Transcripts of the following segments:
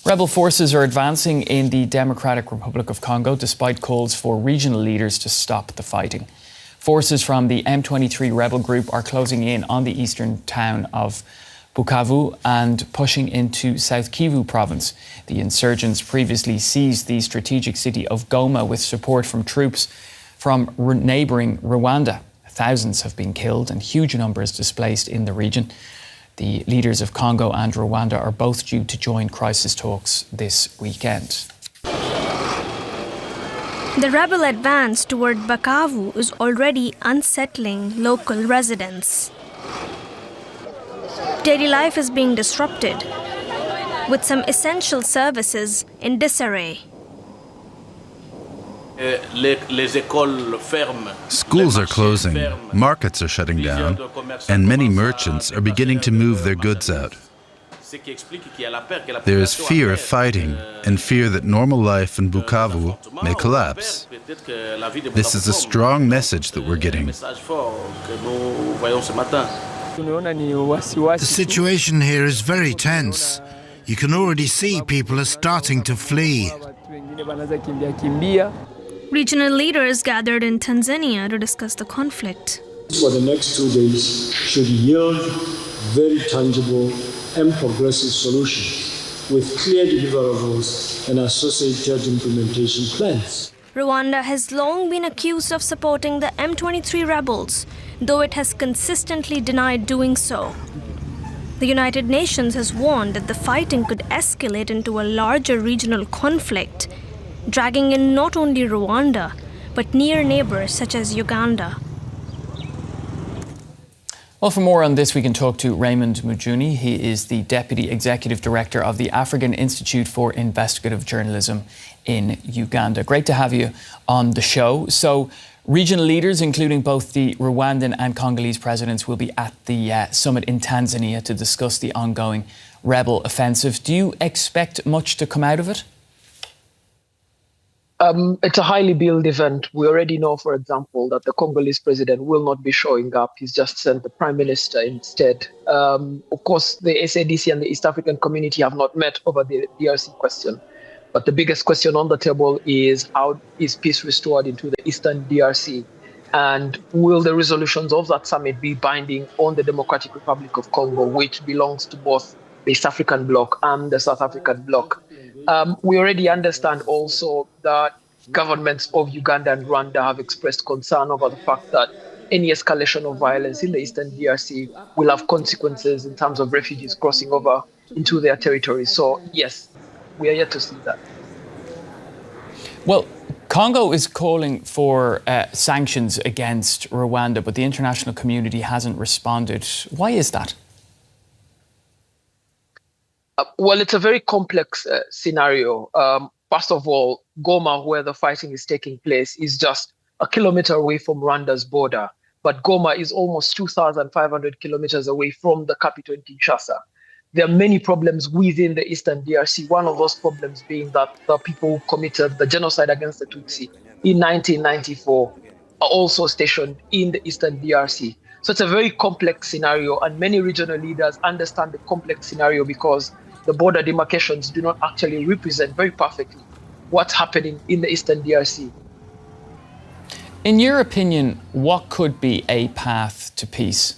Rebel forces are advancing in the Democratic Republic of Congo despite calls for regional leaders to stop the fighting. Forces from the M23 rebel group are closing in on the eastern town of Bukavu and pushing into South Kivu province. The insurgents previously seized the strategic city of Goma with support from troops from neighbouring Rwanda. Thousands have been killed and huge numbers displaced in the region. The leaders of Congo and Rwanda are both due to join crisis talks this weekend. The rebel advance toward Bukavu is already unsettling local residents. Daily life is being disrupted, with some essential services in disarray. Schools are closing, markets are shutting down, and many merchants are beginning to move their goods out. There is fear of fighting and fear that normal life in Bukavu may collapse. This is a strong message that we're getting. The situation here is very tense. You can already see people are starting to flee. Regional leaders gathered in Tanzania to discuss the conflict. For the next 2 days should yield very tangible and progressive solutions with clear deliverables and associated implementation plans. Rwanda has long been accused of supporting the M23 rebels, though it has consistently denied doing so. The United Nations has warned that the fighting could escalate into a larger regional conflict, dragging in not only Rwanda, but near neighbors such as Uganda. Well, for more on this, we can talk to Raymond Mujuni. He is the Deputy Executive Director of the African Institute for Investigative Journalism in Uganda. Great to have you on the show. So, regional leaders, including both the Rwandan and Congolese presidents, will be at the summit in Tanzania to discuss the ongoing rebel offensive. Do you expect much to come out of it? It's a highly billed event. We already know, for example, that the Congolese president will not be showing up. He's just sent the prime minister instead. Of course, the SADC and the East African community have not met over the DRC question. But the biggest question on the table is how is peace restored into the Eastern DRC? And will the resolutions of that summit be binding on the Democratic Republic of Congo, which belongs to both the East African bloc and the South African bloc? We already understand also that governments of Uganda and Rwanda have expressed concern over the fact that any escalation of violence in the Eastern DRC will have consequences in terms of refugees crossing over into their territory. So, yes, we are yet to see that. Well, Congo is calling for sanctions against Rwanda, but the international community hasn't responded. Why is that? Well, it's a very complex scenario. First of all, Goma, where the fighting is taking place, is just a kilometer away from Rwanda's border. But Goma is almost 2,500 kilometers away from the capital in Kinshasa. There are many problems within the Eastern DRC. One of those problems being that the people who committed the genocide against the Tutsi in 1994 are also stationed in the Eastern DRC. So it's a very complex scenario, and many regional leaders understand the complex scenario because the border demarcations do not actually represent very perfectly what's happening in the Eastern DRC. In your opinion, what could be a path to peace?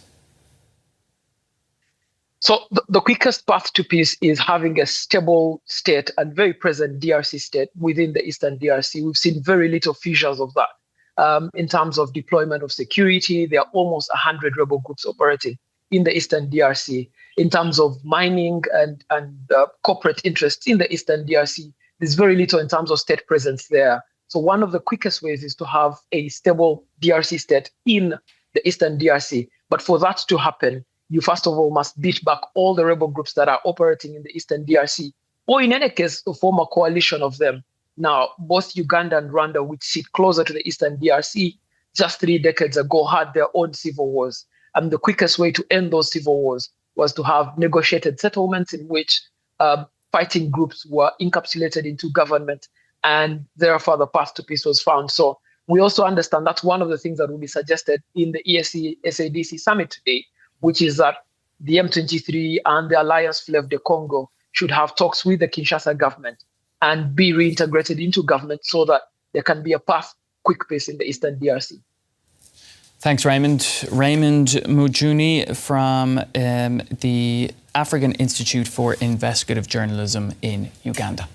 So the quickest path to peace is having a stable state and very present DRC state within the Eastern DRC. We've seen very little fissures of that. In terms of deployment of security, there are almost 100 rebel groups operating in the Eastern DRC. In terms of mining and corporate interests in the Eastern DRC, there's very little in terms of state presence there. So one of the quickest ways is to have a stable DRC state in the Eastern DRC. But for that to happen, you first of all must beat back all the rebel groups that are operating in the Eastern DRC, or in any case, form a coalition of them. Now, both Uganda and Rwanda, which sit closer to the Eastern DRC, just 3 decades ago had their own civil wars. And the quickest way to end those civil wars was to have negotiated settlements in which fighting groups were encapsulated into government, and therefore the path to peace was found. So we also understand that's one of the things that will be suggested in the ESC SADC summit today, which is that the M23 and the Alliance Fleuve de Congo should have talks with the Kinshasa government and be reintegrated into government so that there can be a path, quick pace in the Eastern DRC. Thanks, Raymond. Raymond Mujuni from the African Institute for Investigative Journalism in Uganda.